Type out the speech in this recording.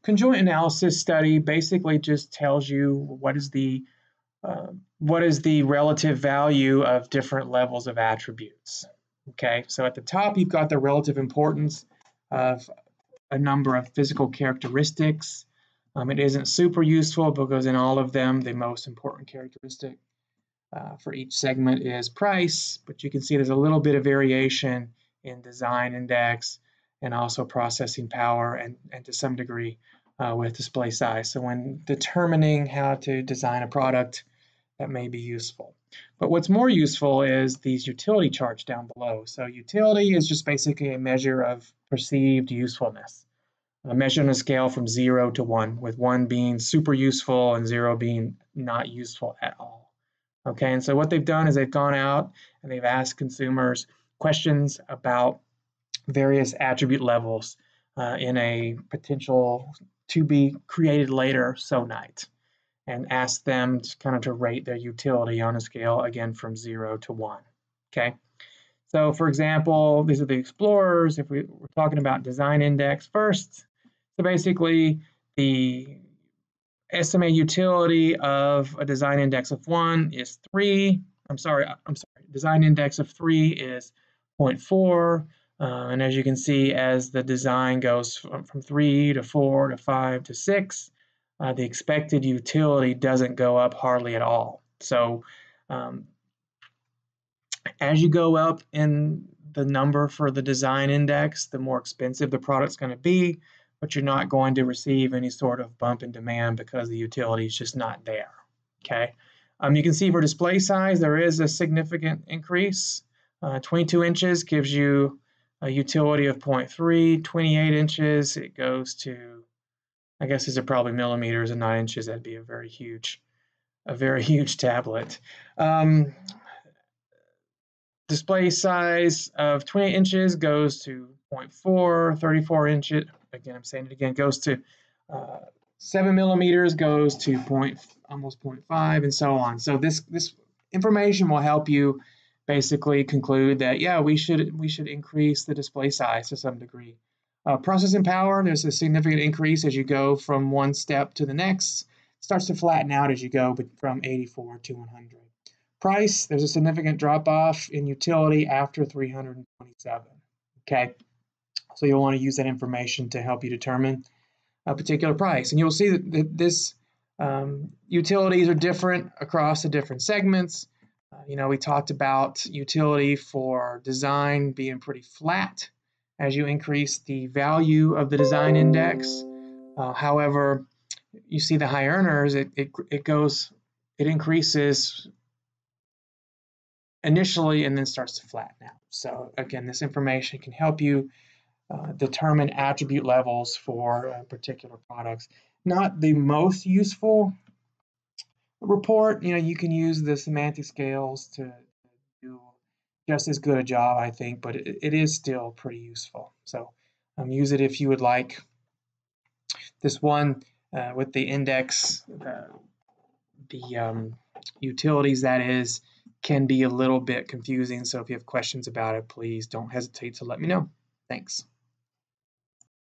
Conjoint analysis study basically just tells you what is the relative value of different levels of attributes. Okay, so at the top you've got the relative importance of a number of physical characteristics. It isn't super useful because in all of them the most important characteristic for each segment is price, but you can see there's a little bit of variation in design index and also processing power and to some degree with display size. So when determining how to design a product, that may be useful. But what's more useful is these utility charts down below. So utility is just basically a measure of perceived usefulness, a measure on a scale from 0 to 1, with 1 being super useful and 0 being not useful at all. Okay, and so what they've done is they've gone out and they've asked consumers questions about various attribute levels in a potential to be created later sonite, and asked them to rate their utility on a scale, again, from 0 to 1. Okay, so for example, these are the explorers. If we're talking about design index first, so basically the estimated utility of a design index of 1 is 3. Design index of 3 is 0.4. And as you can see, as the design goes from 3 to 4 to 5 to 6, the expected utility doesn't go up hardly at all. So as you go up in the number for the design index, the more expensive the product's going to be, but you're not going to receive any sort of bump in demand because the utility is just not there. Okay. You can see for display size, there is a significant increase. 22 inches gives you a utility of 0.3. 28 inches, it goes to, I guess these are probably millimeters, and 9 inches, that'd be a very huge tablet. Display size of 20 inches goes to 0.4, 34 inches, again, I'm saying it again, goes to 7 millimeters, goes to almost 0.5, and so on. So this information will help you basically conclude that, yeah, we should increase the display size to some degree. Processing power, there's a significant increase as you go from one step to the next. It starts to flatten out as you go from 84 to 100. Price, there's a significant drop-off in utility after 327. Okay, so you'll want to use that information to help you determine a particular price. And you'll see that this utilities are different across the different segments. We talked about utility for design being pretty flat as you increase the value of the design index. However, you see the high earners, it increases initially and then starts to flatten out. So again, this information can help you determine attribute levels for particular products. Not the most useful report. You can use the semantic scales to do just as good a job, I think, but it is still pretty useful. So use it if you would like. This one with the index, the utilities, that is, can be a little bit confusing. So if you have questions about it, please don't hesitate to let me know. Thanks.